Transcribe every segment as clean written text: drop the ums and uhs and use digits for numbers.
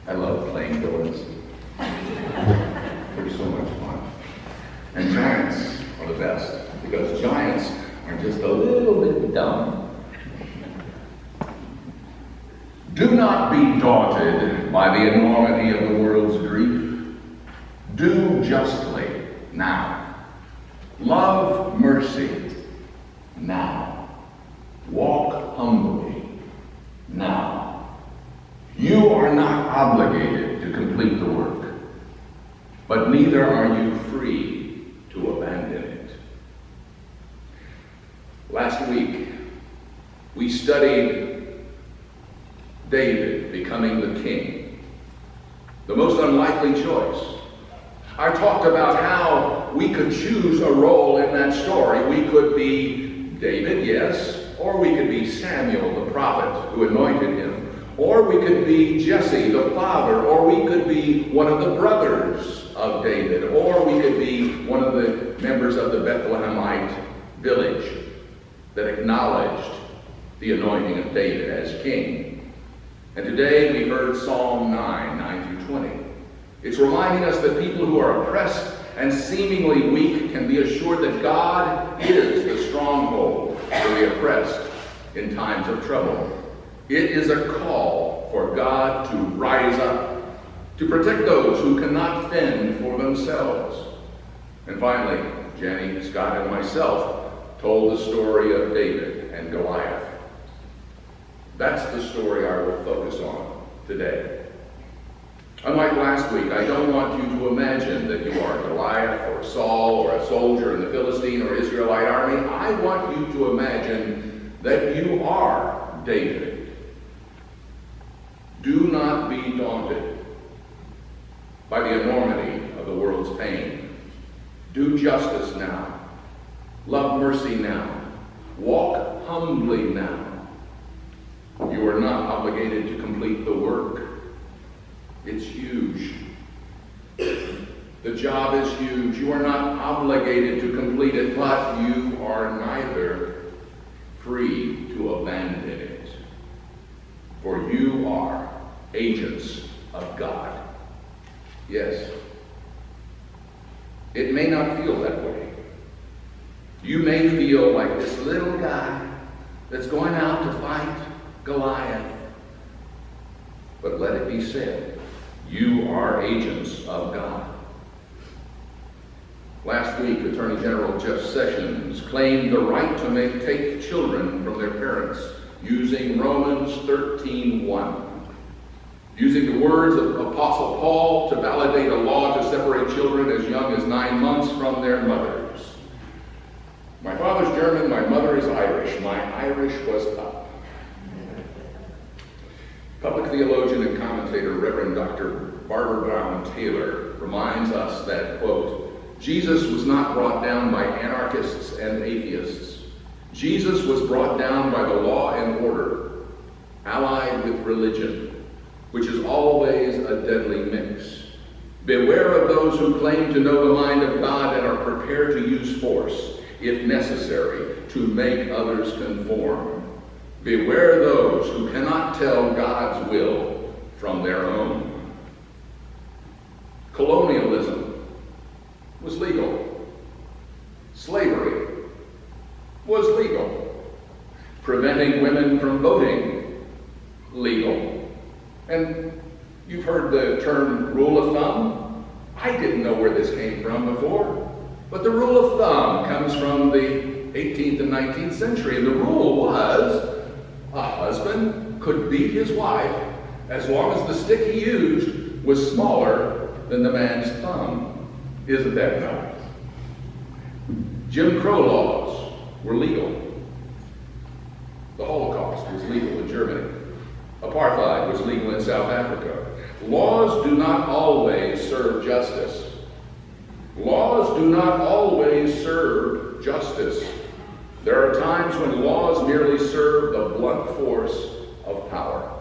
I love playing villains. They're so much fun. And giants are the best, because giants are just a little bit dumb. Do not be daunted by the enormity of the world's grief. Do justly now. Love mercy now. Walk humbly now. You are not obligated to complete the work, but neither are you free to abandon it. Last week, we studied David becoming the king, the most unlikely choice. I talked about how we could choose a role in that story. We could be David, yes, or we could be Samuel, the prophet who anointed him, or we could be Jesse, the father, or we could be one of the brothers of David, or we could be one of the members of the Bethlehemite village that acknowledged the anointing of David as king. And today we heard Psalm 9 through 20. It's reminding us that people who are oppressed and seemingly weak can be assured that God is the stronghold for the oppressed in times of trouble. It is a call for God to rise up, to protect those who cannot fend for themselves. And finally, Jenny, Scott, and myself told the story of David and Goliath. That's the story I will focus on today. Unlike last week, I don't want you to imagine that you are Goliath or Saul or a soldier in the Philistine or Israelite army. I want you to imagine that you are David. Do not be daunted by the enormity of the world's pain. Do justice now. Love mercy now. Walk humbly now. You are not obligated to complete the work. It's huge. The job is huge. You are not obligated to complete it, but you are neither free to abandon it. For you are agents of God. Yes. It may not feel that way. You may feel like this little guy that's going out to fight Goliath. But let it be said, you are agents of God. Last week, Attorney General Jeff Sessions claimed the right to take children from their parents using Romans 13:1. Using the words of Apostle Paul to validate a law to separate children as young as 9 months from their mothers. My father's German, my mother is Irish. My Irish was up. Public theologian and commentator Reverend Dr. Barbara Brown Taylor reminds us that, quote, Jesus was not brought down by anarchists and atheists. Jesus was brought down by the law and order, allied with religion, which is always a deadly mix. Beware of those who claim to know the mind of God and are prepared to use force, if necessary, to make others conform. Beware those who cannot tell God's will from their own. Colonialism was legal. Slavery was legal. Preventing women from voting, legal. And you've heard the term rule of thumb. I didn't know where this came from before, but the rule of thumb comes from the 18th and 19th century, and the rule was a husband could beat his wife as long as the stick he used was smaller than the man's thumb. Isn't that nice? Jim Crow laws were legal. The Holocaust was legal in Germany. Apartheid was legal in South Africa. Laws do not always serve justice. Laws do not always serve justice. There are times when laws merely serve the blunt force of power.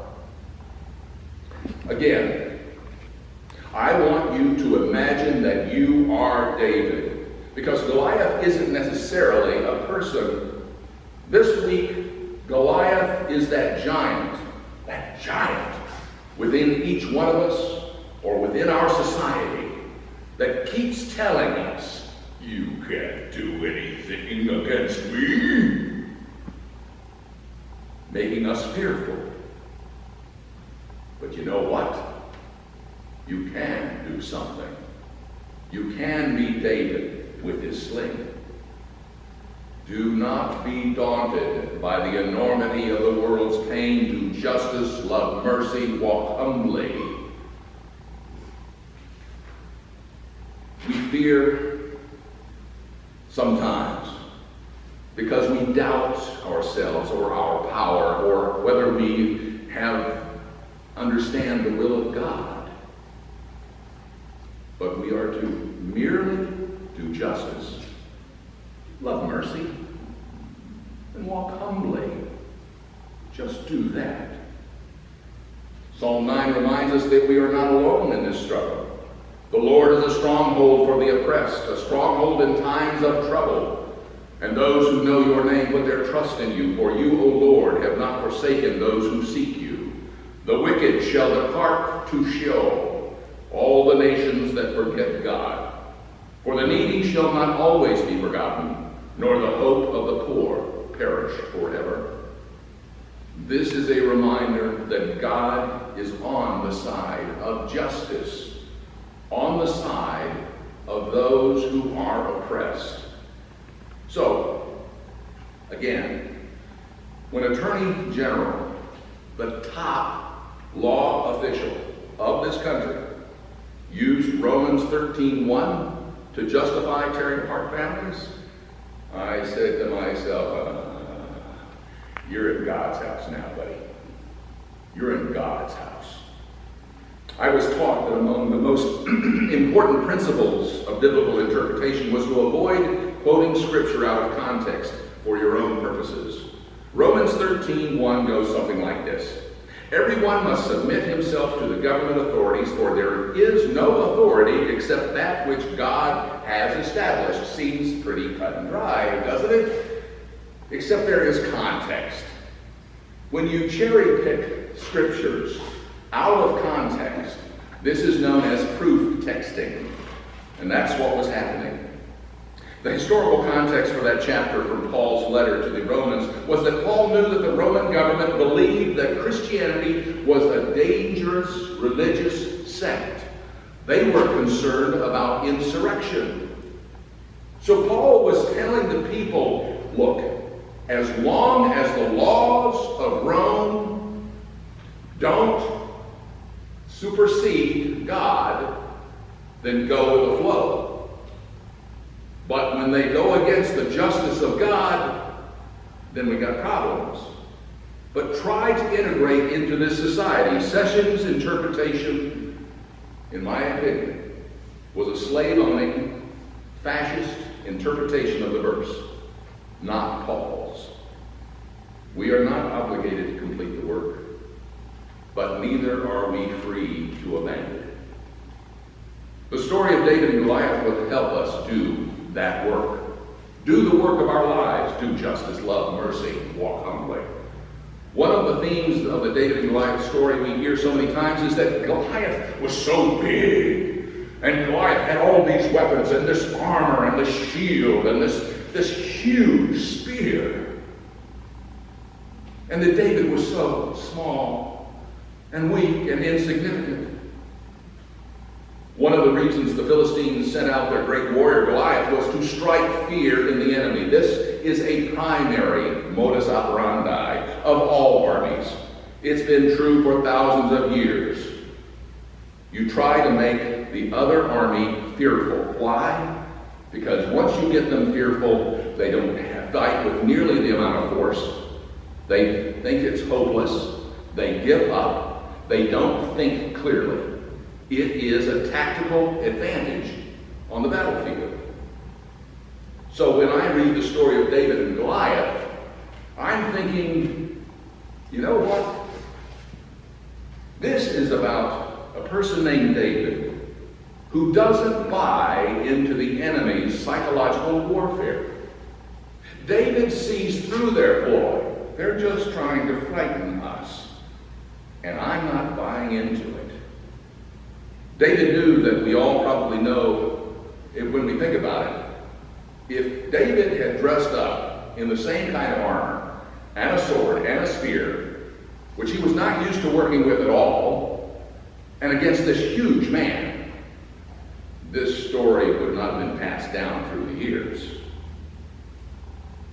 Again, I want you to imagine that you are David, because Goliath isn't necessarily a person. This week, Goliath is that giant within each one of us or within our society that keeps telling us, "You can't do anything against me," making us fearful. But you know what? You can do something. You can be David with his sling. Do not be daunted by the enormity of the world's pain. Do justice, love mercy, walk humbly. We fear sometimes because we doubt ourselves or our power or whether we understand the will of God. But we are to merely do justice, love mercy, and walk humbly. Just do that. Psalm 9 reminds us that we are not alone in this struggle. The Lord is a stronghold for the oppressed, a stronghold in times of trouble. And those who know your name put their trust in you, for you, O Lord, have not forsaken those who seek you. The wicked shall depart to Sheol, all the nations that forget God. For the needy shall not always be forgotten, nor the hope of the poor perish forever. This is a reminder that God is on the side of justice, on the side of those who are oppressed. So, again, when Attorney General, the top law official of this country, used Romans 13:1 to justify tearing apart families, I said to myself, you're in God's house now, buddy. You're in God's house. I was taught that among the most important principles of biblical interpretation was to avoid quoting scripture out of context for your own purposes. Romans 13:1 goes something like this. Everyone must submit himself to the government authorities, for there is no authority except that which God has established. Seems pretty cut and dry, doesn't it? Except there is context. When you cherry pick scriptures out of context, this is known as proof texting. And that's what was happening. The historical context for that chapter from Paul's letter to the Romans was that Paul knew that the Roman government believed that Christianity was a dangerous religious sect. They were concerned about insurrection. So Paul was telling the people, look, as long as the laws of Rome don't supersede God, then go with the flow. But when they go against the justice of God, then we got problems. But try to integrate into this society. Sessions' interpretation, in my opinion, was a slave-owning, fascist interpretation of the verse, not Paul's. We are not obligated to complete the work, but neither are we free to abandon it. The story of David and Goliath will help us do that work. Do the work of our lives. Do justice, love mercy, walk humbly. One of the themes of the David and Goliath story we hear so many times is that Goliath was so big. And Goliath had all these weapons and this armor and this shield and this huge spear. And that David was so small and weak and insignificant. One of the reasons the Philistines sent out their great warrior Goliath was to strike fear in the enemy. This is a primary modus operandi of all armies. It's been true for thousands of years. You try to make the other army fearful. Why? Because once you get them fearful, they don't fight with nearly the amount of force. They think it's hopeless. They give up. They don't think clearly. It is a tactical advantage on the battlefield. So when I read the story of David and Goliath, I'm thinking, you know what? This is about a person named David who doesn't buy into the enemy's psychological warfare. David sees through their ploy. They're just trying to frighten us. And I'm not buying into it. David knew that we all probably know, when we think about it, if David had dressed up in the same kind of armor, and a sword, and a spear, which he was not used to working with at all, and against this huge man, this story would not have been passed down through the years.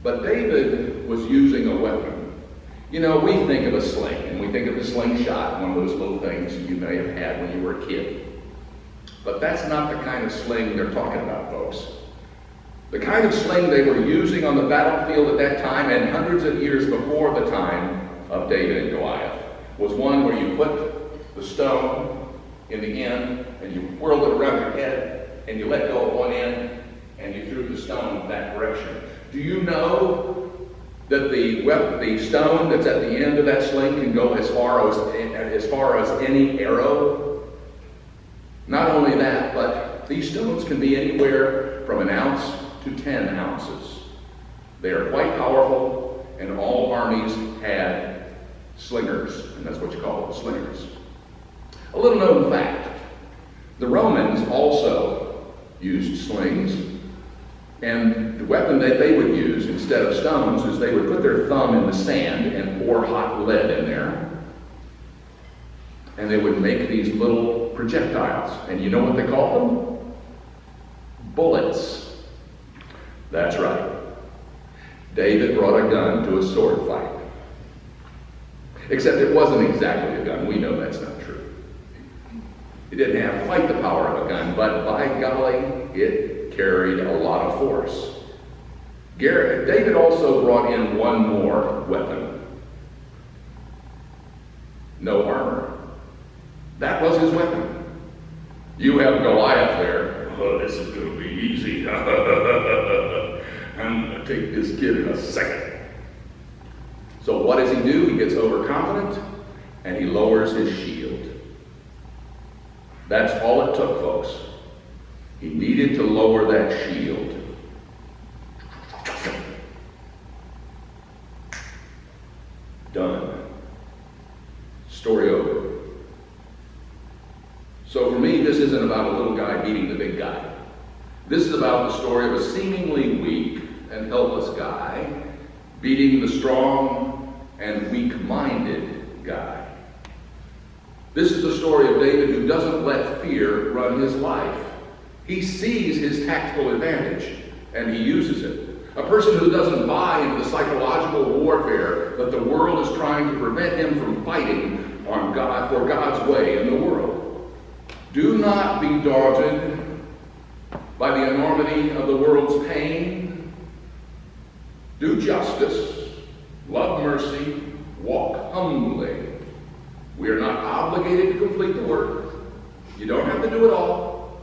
But David was using a weapon. You know, we think of a sling, and we think of the slingshot, one of those little things you may have had when you were a kid. But that's not the kind of sling they're talking about, folks. The kind of sling they were using on the battlefield at that time, and hundreds of years before the time of David and Goliath, was one where you put the stone in the end, and you whirled it around your head, and you let go of one end, and you threw the stone that direction. Do you know that the stone that's at the end of that sling can go as far as any arrow? Not only that, but these stones can be anywhere from an ounce to 10 ounces. They are quite powerful, and all armies had slingers, and that's what you call them, slingers. A little known fact, the Romans also used slings, and the weapon that they would use instead of stones is they would put their thumb in the sand and pour hot lead in there, and they would make these little projectiles. And you know what they called them? Bullets. That's right. David brought a gun to a sword fight. Except it wasn't exactly a gun. We know that's not true. It didn't have quite the power of a gun, but by golly, it carried a lot of force. David also brought in one more weapon. No armor. That was his weapon. You have Goliath there. Oh, this is going to be easy. I'm going to take this kid in a second. So what does he do? He gets overconfident and he lowers his shield. That's all it took, folks. He needed to lower that shield. Done. Story over. So for me, this isn't about a little guy beating the big guy. This is about the story of a seemingly weak and helpless guy beating the strong and weak-minded guy. This is the story of David who doesn't let fear run his life. He sees his tactical advantage and he uses it. A person who doesn't buy into the psychological warfare that the world is trying to prevent him from fighting on God for God's way in the world. Do not be daunted by the enormity of the world's pain. Do justice, love mercy, walk humbly. We are not obligated to complete the work. You don't have to do it all,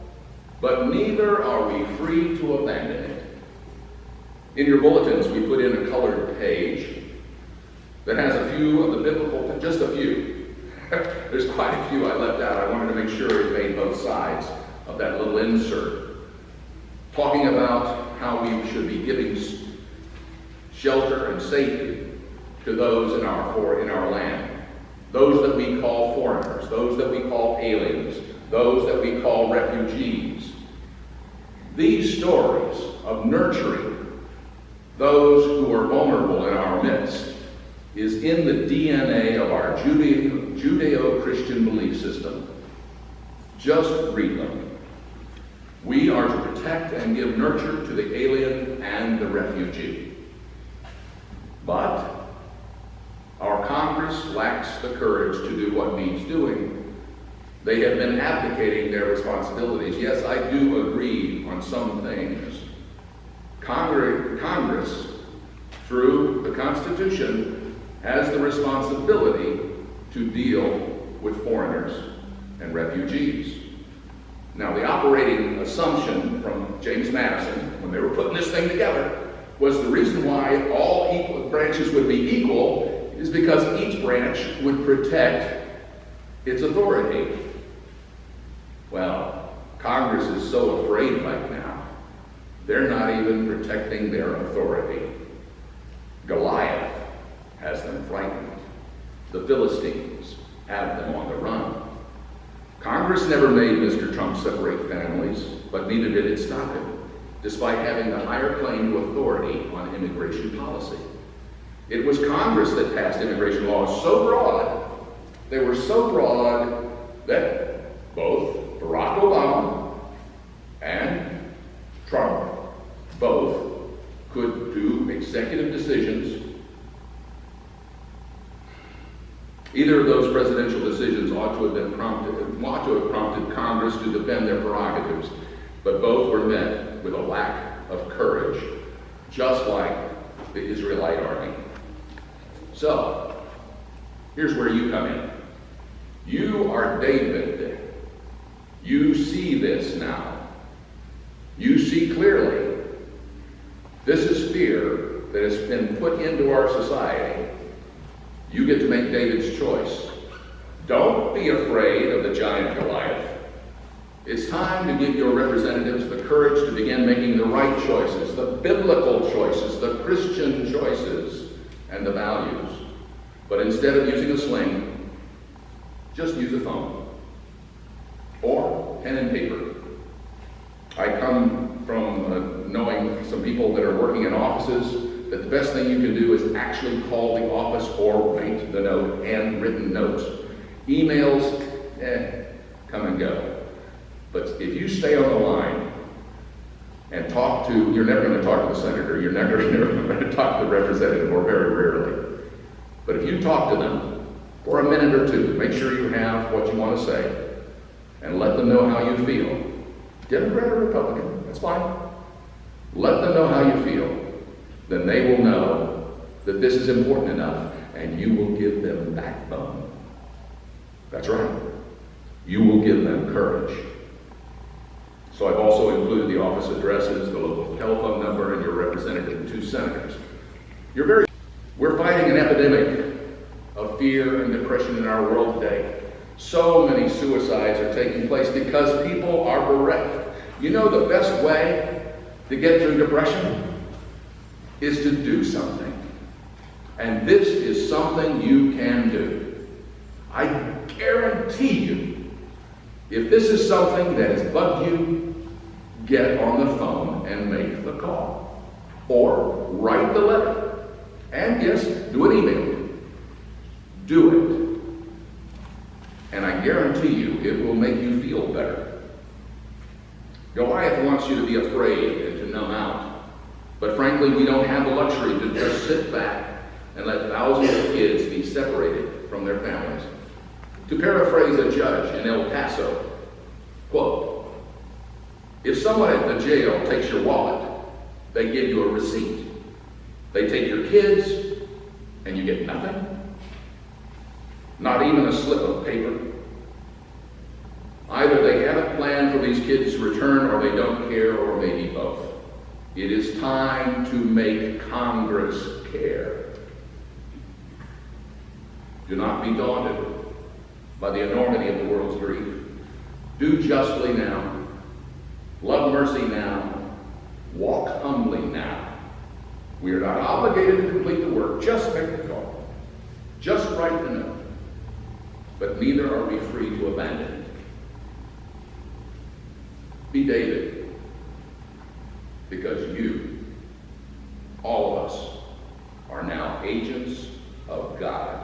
but neither are we free to abandon it. In your bulletins, we put in a colored page that has a few of the biblical, just a few. There's quite a few I left out. I wanted to make sure it made both sides of that little insert, talking about how we should be giving shelter and safety to those in our land. Those that we call foreigners, those that we call aliens, those that we call refugees. These stories of nurturing those who are vulnerable in our midst is in the DNA of our Judeo-Christian belief system. Just read them. We are to protect and give nurture to the alien and the refugee. But our Congress lacks the courage to do what needs doing. They have been abdicating their responsibilities. Yes, I do agree on some things. Congress, through the Constitution, has the responsibility to deal with foreigners and refugees. Now, the operating assumption from James Madison, when they were putting this thing together, was the reason why all equal branches would be equal is because each branch would protect its authority. Well, Congress is so afraid right now, they're not even protecting their authority. Goliath has them frightened. The Philistines have Congress never made Mr. Trump separate families, but neither did it stop him, despite having the higher claim to authority on immigration policy. It was Congress that passed immigration laws so broad, they were so broad that both Barack Obama and Trump both could do executive decisions. Either of those presidential decisions ought to have prompted Congress to defend their prerogatives, but both were met with a lack of courage, just like the Israelite army. So, here's where you come in. You are David. You see this now. You see clearly. This is fear that has been put into our society. You get to make David's choice. Don't be afraid of the giant Goliath. It's time to give your representatives the courage to begin making the right choices, the biblical choices, the Christian choices, and the values. But instead of using a sling, just use a phone or pen and paper. I come from knowing some people that are working in offices that the best thing you can do is actually call the office or write the note, handwritten notes. Emails, come and go. But if you stay on the line and talk to, you're never going to talk to the senator, you're never going to talk to the representative, or very rarely. But if you talk to them for a minute or two, make sure you have what you want to say, and let them know how you feel. Democrat or Republican, that's fine. Let them know how you feel. Then they will know that this is important enough, and you will give them backbone. That's right. You will give them courage. So I've also included the office addresses, the local telephone number, and your representative and 2 senators. We're fighting an epidemic of fear and depression in our world today. So many suicides are taking place because people are bereft. You know the best way to get through depression is to do something. And this is something you can do. I guarantee you, if this is something that has bugged you, get on the phone and make the call. Or write the letter. And yes, do an email. Do it. And I guarantee you, it will make you feel better. Goliath wants you to be afraid and to numb out. But frankly, we don't have the luxury to just sit back and let thousands of kids be separated from their families. To paraphrase a judge in El Paso, quote, if someone at the jail takes your wallet, they give you a receipt. They take your kids, and you get nothing. Not even a slip of paper. Either they haven't planned for these kids to return, or they don't care, or maybe both. It is time to make Congress care. Do not be daunted by the enormity of the world's grief. Do justly now. Love mercy now. Walk humbly now. We are not obligated to complete the work. Just make the call. Just write the note. But neither are we free to abandon it. Be David. Because you, all of us, are now agents of God.